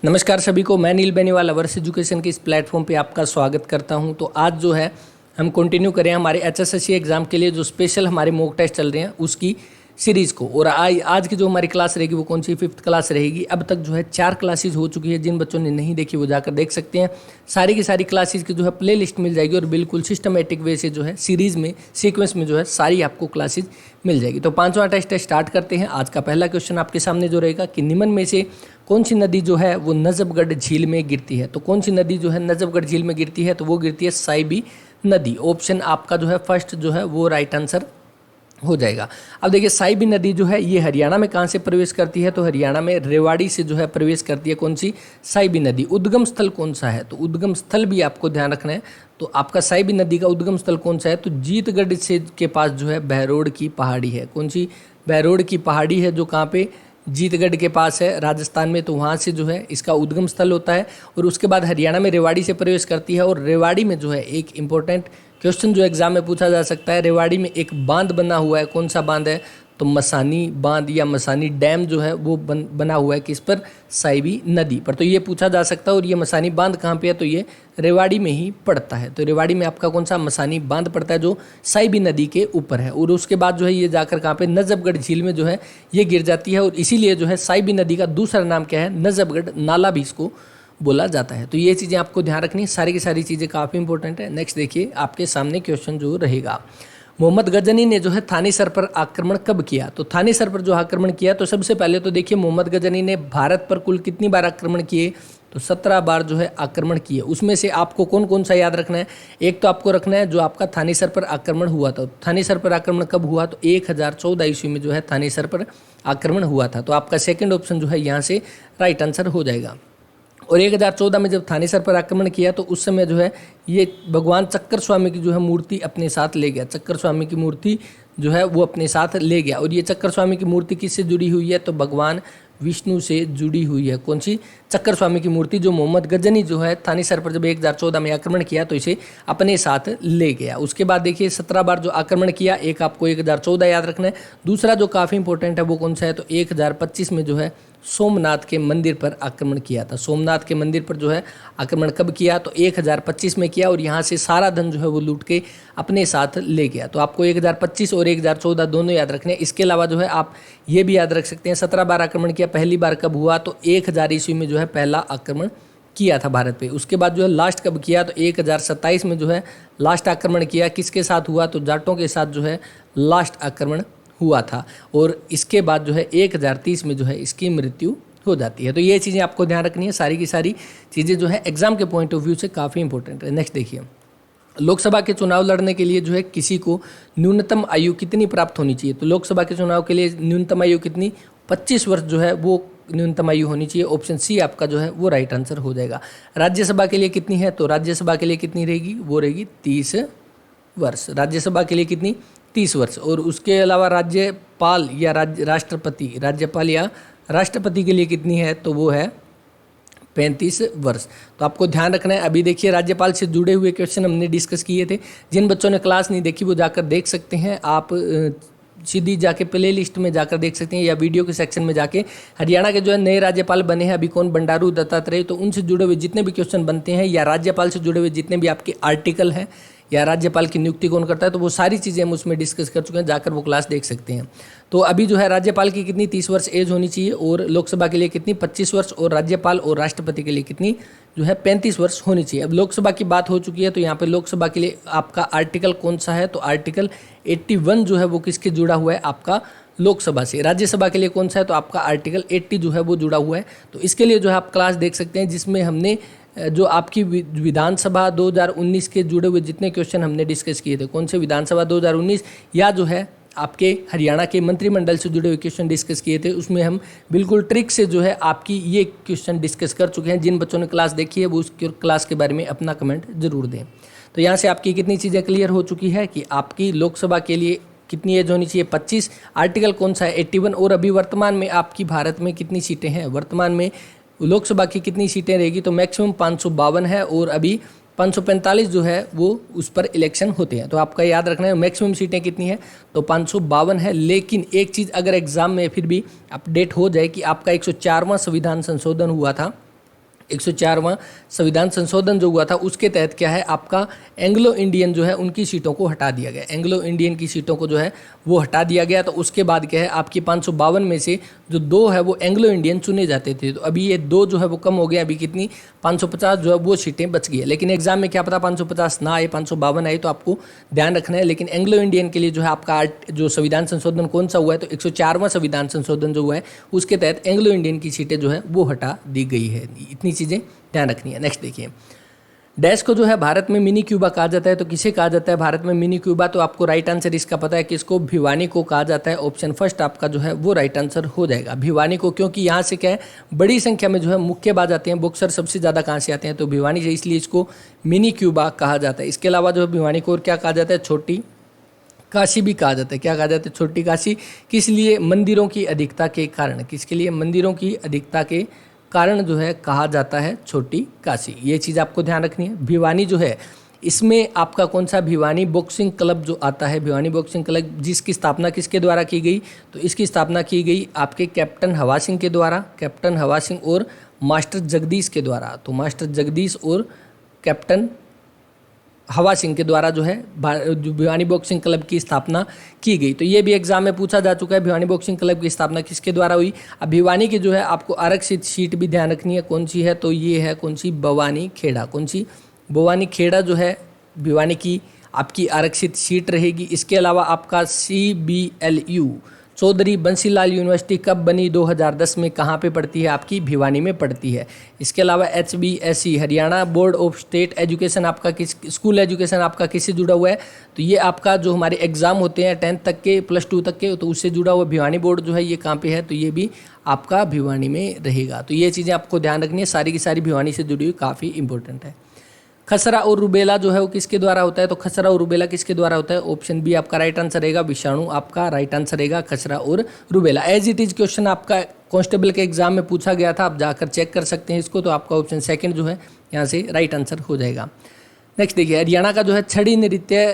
नमस्कार सभी को, मैं नील बेनीवाल अवर्स एजुकेशन के इस प्लेटफॉर्म पे आपका स्वागत करता हूं। तो आज जो है हम कंटिन्यू करें हमारे एचएसएससी एग्ज़ाम के लिए जो स्पेशल हमारे मॉक टेस्ट चल रहे हैं उसकी सीरीज़ को। और आज की जो हमारी क्लास रहेगी वो कौन सी 5th क्लास रहेगी। अब तक जो है 4 क्लासेज हो चुकी है, जिन बच्चों ने नहीं देखी वो जाकर देख सकते हैं। सारी की सारी क्लासेज की जो है प्ले लिस्ट मिल जाएगी और बिल्कुल सिस्टमेटिक वे से जो है सीरीज़ में सीक्वेंस में जो है सारी आपको क्लासेज मिल जाएगी। तो 5वां टेस्ट स्टार्ट करते हैं। आज का पहला क्वेश्चन आपके सामने जो रहेगा कि निम्न में से कौन सी नदी जो है वो नजफगढ़ झील में गिरती है। तो कौन सी नदी जो है नजफगढ़ झील में गिरती है, तो वो गिरती है साइबी नदी। ऑप्शन आपका जो है फर्स्ट जो है वो राइट आंसर हो जाएगा। अब देखिए साइबी नदी जो है ये हरियाणा में कहाँ से प्रवेश करती है, तो हरियाणा में रेवाड़ी से जो है प्रवेश करती है। कौन सी? साइबी नदी। उद्गम स्थल कौन सा है, तो उद्गम स्थल भी आपको ध्यान रखना है। तो आपका साइबी नदी का उद्गम स्थल कौन सा है, तो जीतगढ़ से के पास जो है बहरोड की पहाड़ी है। कौन सी? बहरोड की पहाड़ी है जो कहाँ पे? जीतगढ़ के पास है, राजस्थान में। तो वहाँ से जो है इसका उद्गम स्थल होता है। और उसके बाद हरियाणा में रेवाड़ी से प्रवेश करती है। और रेवाड़ी में जो है एक इम्पोर्टेंट क्वेश्चन जो एग्जाम में पूछा जा सकता है, रेवाड़ी में एक बांध बना हुआ है। कौन सा बांध है, तो मसानी बांध या मसानी डैम जो है वो बना हुआ है किस पर? साइबी नदी पर। तो ये पूछा जा सकता है। और ये मसानी बांध कहाँ पे है, तो ये रेवाड़ी में ही पड़ता है। तो रेवाड़ी में आपका कौन सा? मसानी बांध पड़ता है जो साइबी नदी के ऊपर है। और उसके बाद जो है ये जाकर कहाँ पे? नजफगढ़ झील में जो है ये गिर जाती है। और इसीलिए जो है साइबी नदी का दूसरा नाम क्या है? नजफगढ़ नाला भी इसको बोला जाता है। तो ये चीज़ें आपको ध्यान रखनी है, सारी की सारी चीज़ें काफ़ी इंपॉर्टेंट है। नेक्स्ट देखिए आपके सामने क्वेश्चन जो रहेगा, मोहम्मद गजनी ने जो है थानेसर पर आक्रमण कब किया। तो थानेसर पर जो आक्रमण किया, तो सबसे पहले तो देखिए मोहम्मद गजनी ने भारत पर कुल कितनी बार आक्रमण किए, तो 17 बार जो है आक्रमण किए। उसमें से आपको कौन कौन सा याद रखना है। एक तो आपको रखना है जो आपका थानेसर पर आक्रमण हुआ था। थानेसर पर आक्रमण कब हुआ, तो 1014 ईस्वी में जो है थानेसर पर आक्रमण हुआ था। तो आपका सेकंड ऑप्शन जो है यहाँ से राइट आंसर हो जाएगा। और 1014 में जब थानेसर पर आक्रमण किया तो उस समय जो है ये भगवान चक्कर स्वामी की जो है मूर्ति अपने साथ ले गया। चक्कर स्वामी की मूर्ति जो है वो अपने साथ ले गया। और ये चक्कर स्वामी की मूर्ति किससे जुड़ी हुई है, तो भगवान विष्णु से जुड़ी हुई है। कौन सी? चक्कर स्वामी की मूर्ति जो मोहम्मद गजनी जो है थानेसर पर जब 1014 में आक्रमण किया तो इसे अपने साथ ले गया। उसके बाद देखिए 17 बार जो आक्रमण किया, एक आपको 1014 याद रखना है। दूसरा जो काफ़ी इंपॉर्टेंट है वो कौन सा है, तो 1025 में जो है सोमनाथ के मंदिर पर आक्रमण किया था। सोमनाथ के मंदिर पर जो है आक्रमण कब किया, तो 1025 में किया। और यहाँ से सारा धन जो है वो लूट के अपने साथ ले गया। तो आपको 1025 और 1014 दोनों याद रखने हैं। इसके अलावा जो है आप ये भी याद रख सकते हैं 17 बार आक्रमण किया, पहली बार कब हुआ, तो 1000 ईस्वी में जो है पहला आक्रमण किया था भारत पे। उसके बाद जो है लास्ट कब किया, तो 1027 में जो है लास्ट आक्रमण किया। किसके साथ हुआ, तो जाटों के साथ जो है लास्ट आक्रमण हुआ था। और इसके बाद जो है 1030 में जो है इसकी मृत्यु हो जाती है। तो ये चीज़ें आपको ध्यान रखनी है, सारी की सारी चीज़ें जो है एग्जाम के पॉइंट ऑफ व्यू से काफ़ी इंपॉर्टेंट है। नेक्स्ट देखिए, लोकसभा के चुनाव लड़ने के लिए जो है किसी को न्यूनतम आयु कितनी प्राप्त होनी चाहिए। तो लोकसभा के चुनाव के लिए न्यूनतम आयु कितनी? 25 वर्ष जो है वो न्यूनतम आयु होनी चाहिए। ऑप्शन सी आपका जो है वो राइट आंसर हो जाएगा। राज्यसभा के लिए कितनी है, तो राज्यसभा के लिए कितनी रहेगी, वो रहेगी 30 वर्ष। राज्यसभा के लिए कितनी? 30 वर्ष। और उसके अलावा राज्यपाल या राष्ट्रपति, राज्यपाल या राष्ट्रपति के लिए कितनी है, तो वो है 35 वर्ष। तो आपको ध्यान रखना है। अभी देखिए राज्यपाल से जुड़े हुए क्वेश्चन हमने डिस्कस किए थे। जिन बच्चों ने क्लास नहीं देखी वो जाकर देख सकते हैं। आप सीधी जाके प्ले लिस्ट में जाकर देख सकते हैं या वीडियो के सेक्शन में जाके हरियाणा के जो है नए राज्यपाल बने हैं अभी कौन, बंडारू दत्तात्रेय। तो उनसे जुड़े हुए जितने भी क्वेश्चन बनते हैं या राज्यपाल से जुड़े हुए जितने भी आपके आर्टिकल हैं या राज्यपाल की नियुक्ति कौन करता है, तो वो सारी चीज़ें हम उसमें डिस्कस कर चुके हैं, जाकर वो क्लास देख सकते हैं। तो अभी जो है राज्यपाल की कितनी 30 वर्ष एज होनी चाहिए, और लोकसभा के लिए कितनी 25 वर्ष, और राज्यपाल और राष्ट्रपति के लिए कितनी जो है 35 वर्ष होनी चाहिए। अब लोकसभा की बात हो चुकी है तो यहाँ पे लोकसभा के लिए आपका आर्टिकल कौन सा है, तो आर्टिकल 81 जो है वो किसके जुड़ा हुआ है, आपका लोकसभा से। राज्यसभा के लिए कौन सा है, तो आपका आर्टिकल 80 जो है वो जुड़ा हुआ है। तो इसके लिए जो है आप क्लास देख सकते हैं जिसमें हमने जो आपकी विधानसभा 2019 के जुड़े हुए जितने क्वेश्चन हमने डिस्कस किए थे, कौन से विधानसभा 2019 या जो है आपके हरियाणा के मंत्रिमंडल से जुड़े हुए क्वेश्चन डिस्कस किए थे, उसमें हम बिल्कुल ट्रिक से जो है आपकी ये क्वेश्चन डिस्कस कर चुके हैं। जिन बच्चों ने क्लास देखी है वो उस क्लास के बारे में अपना कमेंट जरूर दें। तो यहाँ से आपकी कितनी चीज़ें क्लियर हो चुकी है कि आपकी लोकसभा के लिए कितनी एज होनी चाहिए, 25, आर्टिकल कौन सा है 81, और अभी वर्तमान में आपकी भारत में कितनी सीटें हैं, वर्तमान में लोकसभा की कितनी सीटें रहेगी, तो मैक्सिमम 552 है। और अभी 545 जो है वो उस पर इलेक्शन होते हैं। तो आपका याद रखना है मैक्सिमम सीटें कितनी है, तो 552 है। लेकिन एक चीज़ अगर एग्जाम में फिर भी अपडेट हो जाए कि आपका 104वां संविधान संशोधन हुआ था 104वां संविधान संशोधन जो हुआ था उसके तहत क्या है, आपका एंग्लो इंडियन जो है उनकी सीटों को हटा दिया गया। एंग्लो इंडियन की सीटों को जो है वो हटा दिया गया। तो उसके बाद क्या है, आपकी 552 में से जो 2 है वो एंग्लो इंडियन चुने जाते थे। तो अभी ये 2 जो है वो कम हो गया, अभी कितनी 550 जो है वो सीटें बच गई है। लेकिन एग्जाम में क्या पता 550 ना आए, 552 आए, तो आपको ध्यान रखना है। लेकिन एंग्लो इंडियन के लिए जो है आपका जो संविधान संशोधन कौन सा हुआ है, तो 104वां संविधान संशोधन जो हुआ है उसके तहत एंग्लो इंडियन की सीटें जो है वो हटा दी गई है। इतनी चीज़ें ध्यान रखनी है। नेक्स्ट देखिए, डैश को जो है भारत में मिनी क्यूबा कहा जाता है। तो किसे कहा जाता है भारत में मिनी क्यूबा? तो आपको राइट आंसर इसका पता है, किसको? भिवानी को कहा जाता है। ऑप्शन फर्स्ट आपका जो है वो राइट आंसर हो जाएगा, भिवानी को। क्योंकि यहाँ से क्या है, बड़ी संख्या में जो है मुक्केबाज आते हैं, बॉक्सर सबसे ज़्यादा कहाँ से आते हैं, तो भिवानी से, इसलिए इसको मिनी क्यूबा कहा जाता है। इसके अलावा जो है भिवानी को और क्या कहा जाता है, छोटी काशी भी कहा जाता है। क्या कहा जाता है? छोटी काशी। किस लिए? मंदिरों की अधिकता के कारण। किसके लिए? मंदिरों की अधिकता के कारण जो है कहा जाता है छोटी काशी। ये चीज़ आपको ध्यान रखनी है। भिवानी जो है इसमें आपका कौन सा, भिवानी बॉक्सिंग क्लब जो आता है, भिवानी बॉक्सिंग क्लब, जिसकी स्थापना किसके द्वारा की गई, तो इसकी स्थापना की गई आपके कैप्टन हवा सिंह के द्वारा, कैप्टन हवा सिंह और मास्टर जगदीश के द्वारा। तो मास्टर जगदीश और कैप्टन हवा सिंह के द्वारा जो है भिवानी बॉक्सिंग क्लब की स्थापना की गई। तो ये भी एग्जाम में पूछा जा चुका है, भिवानी बॉक्सिंग क्लब की स्थापना किसके द्वारा हुई। अब भिवानी की जो है आपको आरक्षित सीट भी ध्यान रखनी है, कौन सी है, तो ये है कौन सी, भवानी खेड़ा। कौन सी? भवानी खेड़ा जो है भिवानी की आपकी आरक्षित सीट रहेगी। इसके अलावा आपका CBLU चौधरी बंसीलाल यूनिवर्सिटी कब बनी, 2010 में, कहाँ पे पड़ती है, आपकी भिवानी में पड़ती है। इसके अलावा HBSE Haryana board of state education आपका किस, स्कूल एजुकेशन आपका किससे जुड़ा हुआ है, तो ये आपका जो हमारे एग्जाम होते हैं 10th तक के, +2 तक के, तो उससे जुड़ा हुआ भिवानी बोर्ड जो है ये कहाँ पे है, तो ये भी आपका भिवानी में रहेगा। तो ये चीज़ें आपको ध्यान रखनी है, सारी की सारी भिवानी से जुड़ी हुई, काफ़ी इंपॉर्टेंट है। खसरा और रुबेला जो है वो किसके द्वारा होता है, तो खसरा और रुबेला किसके द्वारा होता है, ऑप्शन बी आपका राइट आंसर रहेगा, विषाणु आपका राइट आंसर रहेगा, खसरा और रुबेला। एज इट इज क्वेश्चन आपका कांस्टेबल के एग्जाम में पूछा गया था, आप जाकर चेक कर सकते हैं इसको। तो आपका ऑप्शन सेकंड जो है यहाँ से राइट आंसर हो जाएगा। नेक्स्ट देखिए, हरियाणा का जो है छड़ी नृत्य,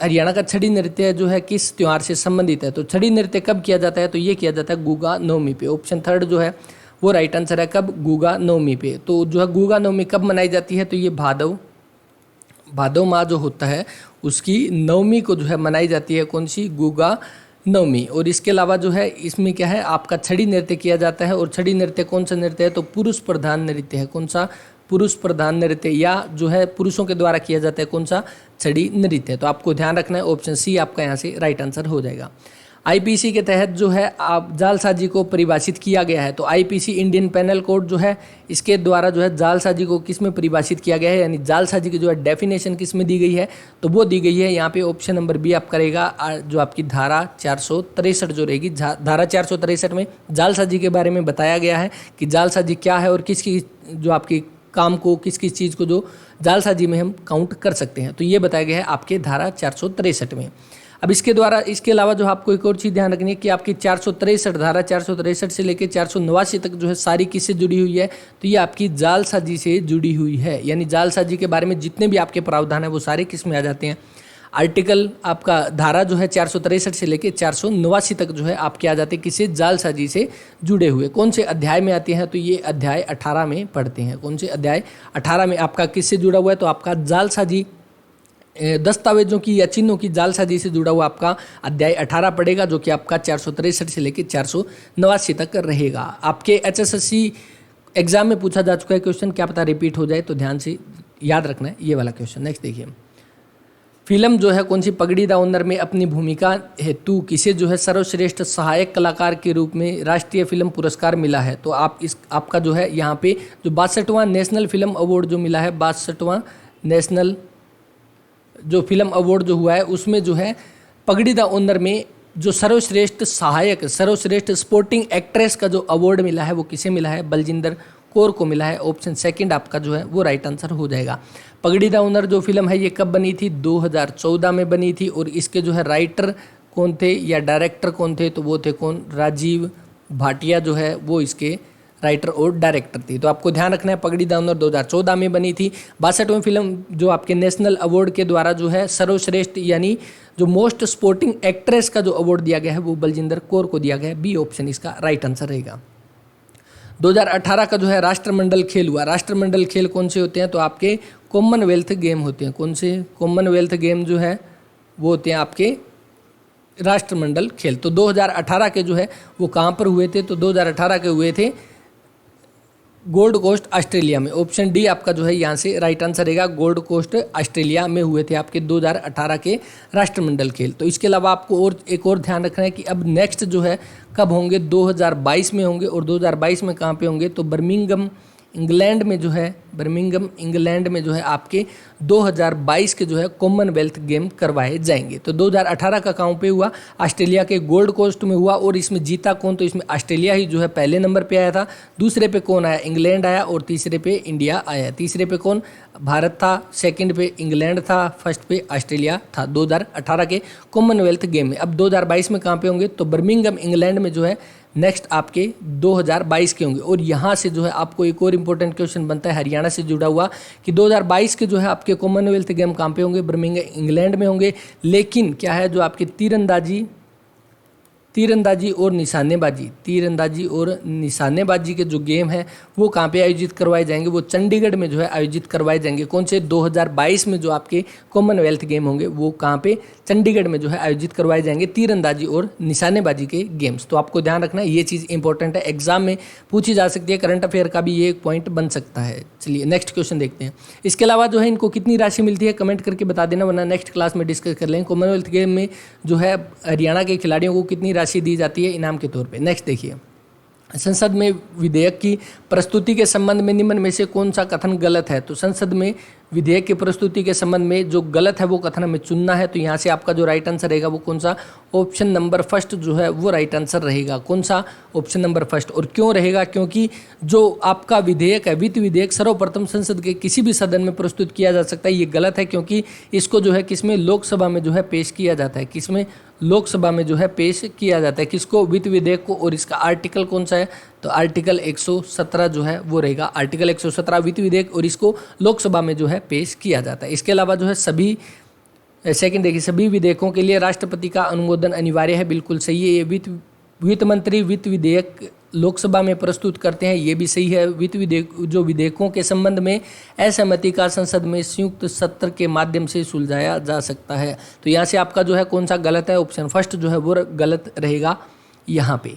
हरियाणा का छड़ी नृत्य जो है किस त्यौहार से संबंधित है, तो छड़ी नृत्य कब किया जाता है, तो ये किया जाता है गुगा नवमी पे। ऑप्शन थर्ड जो है वो राइट आंसर है, कब, गुगा नवमी पे। तो जो है गुगा नवमी कब मनाई जाती है, तो ये भादव माह जो होता है उसकी नवमी को जो है मनाई जाती है, कौन सी, गुगा नवमी। और इसके अलावा जो है इसमें क्या है, आपका छड़ी नृत्य किया जाता है। और छड़ी नृत्य कौन सा नृत्य है, तो पुरुष प्रधान नृत्य है। कौन सा, पुरुष प्रधान नृत्य, या जो है पुरुषों के द्वारा किया जाता है, कौन सा, छड़ी नृत्य। तो आपको ध्यान रखना है, ऑप्शन सी आपका यहाँ से राइट आंसर हो जाएगा। IPC के तहत जो है आप जालसाजी को परिभाषित किया गया है। तो IPC इंडियन पेनल कोड जो है इसके द्वारा जो है जालसाजी को किस में परिभाषित किया गया है, यानी जालसाजी की जो है डेफिनेशन किस में दी गई है, तो वो दी गई है यहाँ पे ऑप्शन नंबर बी आप करेगा, जो आपकी धारा 463 जो रहेगी, धारा 463 में जालसाजी के बारे में बताया गया है कि जालसाजी क्या है और किसकी जो आपकी काम को, किस किस चीज़ को जो जालसाजी में हम काउंट कर सकते हैं। तो ये बताया गया है आपके धारा 463 में। अब इसके अलावा जो आपको एक और चीज़ ध्यान रखनी है कि आपकी 463 धारा 463 से लेकर 489 तक जो है सारी किससे जुड़ी हुई है, तो ये आपकी जालसाजी से जुड़ी हुई है। यानी जालसाजी के बारे में जितने भी आपके प्रावधान है वो सारे किस में आ जाते हैं, आर्टिकल आपका धारा जो है 463 से लेकर 489 तक जो है आपके आ जाते हैं किससे, जालसाजी से जुड़े हुए। कौन से अध्याय में आते हैं, तो ये अध्याय 18 में पढ़ते हैं। कौन से अध्याय 18 में आपका किससे जुड़ा हुआ है, तो आपका जालसाजी दस्तावेजों की या चिन्हों की जालसाजी से जुड़ा हुआ आपका अध्याय 18 पड़ेगा, जो कि आपका 463 से लेकर 489 तक रहेगा। आपके HSSC एग्जाम में पूछा जा चुका है क्वेश्चन, क्या पता रिपीट हो जाए, तो ध्यान से याद रखना है ये वाला क्वेश्चन। नेक्स्ट देखिए, फिल्म जो है कौन सी, पगड़ी-द ऑनर में अपनी भूमिका हेतु किसे जो है सर्वश्रेष्ठ सहायक कलाकार के रूप में राष्ट्रीय फिल्म पुरस्कार मिला है। तो आपका जो है यहाँ पे जो 62वां नेशनल फिल्म अवार्ड जो मिला है, 62वां नेशनल जो फिल्म अवार्ड जो हुआ है उसमें जो है पगड़ी-द ऑनर में जो सर्वश्रेष्ठ सहायक, सर्वश्रेष्ठ स्पोर्टिंग एक्ट्रेस का जो अवार्ड मिला है वो किसे मिला है, बलजिंदर कौर को मिला है। ऑप्शन सेकंड आपका जो है वो राइट आंसर हो जाएगा। पगड़ी-द ऑनर जो फिल्म है ये कब बनी थी, 2014 में बनी थी। और इसके जो है राइटर कौन थे या डायरेक्टर कौन थे, तो वो थे कौन, राजीव भाटिया जो है वो इसके राइटर और डायरेक्टर थी। तो आपको ध्यान रखना है, पगड़ी-द ऑनर 2014 में बनी थी। 62वें फिल्म जो आपके नेशनल अवार्ड के द्वारा जो है सर्वश्रेष्ठ यानी जो मोस्ट स्पोर्टिंग एक्ट्रेस का जो अवार्ड दिया गया है वो बलजिंदर कौर को दिया गया है। बी ऑप्शन इसका राइट आंसर रहेगा। 2018 का जो है राष्ट्रमंडल खेल हुआ। राष्ट्रमंडल खेल कौन से होते हैं? तो आपके कॉमनवेल्थ गेम होते हैं। कौन से? कॉमनवेल्थ गेम जो है वो होते हैं आपके राष्ट्रमंडल खेल। तो 2018 के जो है वो कहाँ पर हुए थे? तो 2018 के हुए थे गोल्ड कोस्ट ऑस्ट्रेलिया में। ऑप्शन डी आपका जो है यहाँ से राइट आंसर रहेगा। गोल्ड कोस्ट ऑस्ट्रेलिया में हुए थे आपके 2018 के राष्ट्रमंडल खेल। तो इसके अलावा आपको और एक और ध्यान रखना है कि अब नेक्स्ट जो है कब होंगे? 2022 में होंगे। और 2022 में कहाँ पे होंगे? तो बर्मिंघम इंग्लैंड में जो है, बर्मिंघम इंग्लैंड में जो है आपके 2022 के जो है कॉमनवेल्थ गेम करवाए जाएंगे। तो 2018 का कहाँ पे हुआ? ऑस्ट्रेलिया के गोल्ड कोस्ट में हुआ। और इसमें जीता कौन? तो इसमें ऑस्ट्रेलिया ही जो है पहले नंबर पे आया था। दूसरे पे कौन आया? इंग्लैंड आया। और तीसरे पे इंडिया आया। तीसरे पे कौन? भारत था। सेकंड पे इंग्लैंड था। फर्स्ट पे ऑस्ट्रेलिया था 2018 के कॉमनवेल्थ गेम में। अब 2022 में कहाँ पे होंगे? तो बर्मिंघम इंग्लैंड में जो है नेक्स्ट आपके 2022 के होंगे। और यहाँ से जो है आपको एक और इम्पोर्टेंट क्वेश्चन बनता है हरियाणा से जुड़ा हुआ कि 2022 के जो है आपके कॉमनवेल्थ गेम कहाँ पे होंगे? बर्मिंघम इंग्लैंड में होंगे। लेकिन क्या है, जो आपके तीरंदाजी और निशानेबाजी के जो गेम है वो कहाँ पे आयोजित करवाए जाएंगे? वो चंडीगढ़ में जो है आयोजित करवाए जाएंगे। कौन से? 2022 में जो आपके कॉमनवेल्थ गेम होंगे वो कहाँ पे? चंडीगढ़ में जो है आयोजित करवाए जाएंगे तीरंदाजी और निशानेबाजी के गेम्स। तो आपको ध्यान रखना है, ये चीज़ इंपॉर्टेंट है, एग्जाम में पूछी जा सकती है, करंट अफेयर का भी ये एक पॉइंट बन सकता है। चलिए नेक्स्ट क्वेश्चन देखते हैं। इसके अलावा जो है इनको कितनी राशि मिलती है कमेंट करके बता देना, वरना नेक्स्ट क्लास में डिस्कस कर लेंगे। कॉमनवेल्थ गेम में जो है हरियाणा के खिलाड़ियों को कितनी राशि दी जाती है इनाम के तौर पे। नेक्स्ट देखिए, संसद में विधेयक की प्रस्तुति के संबंध में निम्न में से कौन सा कथन गलत है? तो संसद में विधेयक की प्रस्तुति के संबंध में जो गलत है वो कथन हमें चुनना है। तो यहाँ से आपका जो राइट आंसर रहेगा वो कौन सा? ऑप्शन नंबर फर्स्ट जो है वो राइट आंसर रहेगा। कौन सा? Option number first. और क्यों रहेगा? क्योंकि जो आपका विधेयक है, वित्त विधेयक, सर्वप्रथम संसद के किसी भी सदन में प्रस्तुत किया जा सकता है। ये गलत है क्योंकि इसको जो है किसमें? लोकसभा में जो है पेश किया जाता है। किसमें? लोकसभा में जो है पेश किया जाता है। किसको? वित्त विधेयक को। और इसका आर्टिकल कौन सा है? तो आर्टिकल 117 जो है वो रहेगा। आर्टिकल 117 वित्त विधेयक, और इसको लोकसभा में जो है पेश किया जाता है। इसके अलावा जो है सेकंड देखिए, सभी विधेयकों के लिए राष्ट्रपति का अनुमोदन अनिवार्य है। बिल्कुल सही है। ये वित्त मंत्री वित्त विधेयक लोकसभा में प्रस्तुत करते हैं, ये भी सही है। विधेयकों के संबंध में असहमति का संसद में संयुक्त सत्र के माध्यम से सुलझाया जा सकता है। तो यहाँ से आपका जो है कौन सा गलत है? ऑप्शन फर्स्ट जो है वो गलत रहेगा यहाँ पे।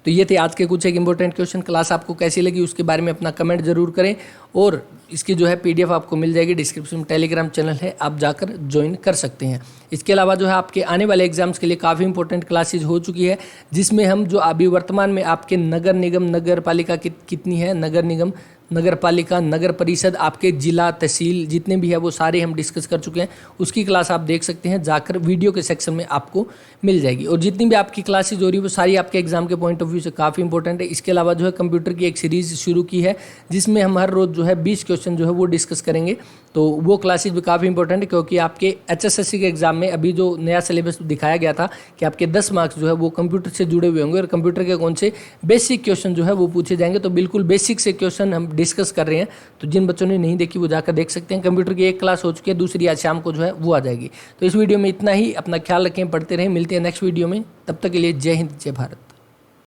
तो ये थे आज के कुछ एक इंपॉर्टेंट क्वेश्चन। क्लास आपको कैसी लगी उसके बारे में अपना कमेंट जरूर करें। और इसकी जो है PDF आपको मिल जाएगी डिस्क्रिप्शन में, टेलीग्राम चैनल है, आप जाकर ज्वाइन कर सकते हैं। इसके अलावा जो है आपके आने वाले एग्जाम्स के लिए काफ़ी इंपॉर्टेंट क्लासेज हो चुकी है, जिसमें हम जो अभी वर्तमान में आपके नगर निगम, नगर पालिका कितनी है, नगर निगम, नगर पालिका, नगर परिषद, आपके जिला, तहसील जितने भी है वो सारे हम डिस्कस कर चुके हैं। उसकी क्लास आप देख सकते हैं, जाकर वीडियो के सेक्शन में आपको मिल जाएगी। और जितनी भी आपकी क्लासेज हो रही है वो सारी आपके एग्जाम के पॉइंट ऑफ व्यू से काफ़ी इंपॉर्टेंट है। इसके अलावा जो है कंप्यूटर की एक सीरीज़ शुरू की है, जिसमें हम हर रोज़ जो है 20 क्वेश्चन जो है वो डिस्कस करेंगे। तो वो क्लासेज भी काफ़ी इंपॉर्टेंट है, क्योंकि आपके HSSC के एग्जाम में अभी जो नया सिलेबस दिखाया गया था कि आपके 10 मार्क्स जो है वो कंप्यूटर से जुड़े हुए होंगे, और कंप्यूटर के कौन से बेसिक क्वेश्चन जो है वो पूछे जाएंगे। तो बिल्कुल बेसिक से क्वेश्चन हम डिस्कस कर रहे हैं। तो जिन बच्चों ने नहीं देखी वो जाकर देख सकते हैं। कंप्यूटर की एक क्लास हो चुकी है, दूसरी आज शाम को जो है वो आ जाएगी। तो इस वीडियो में इतना ही। अपना ख्याल रखें, पढ़ते रहें, मिलते हैं नेक्स्ट वीडियो में। तब तक के लिए जय हिंद, जय भारत।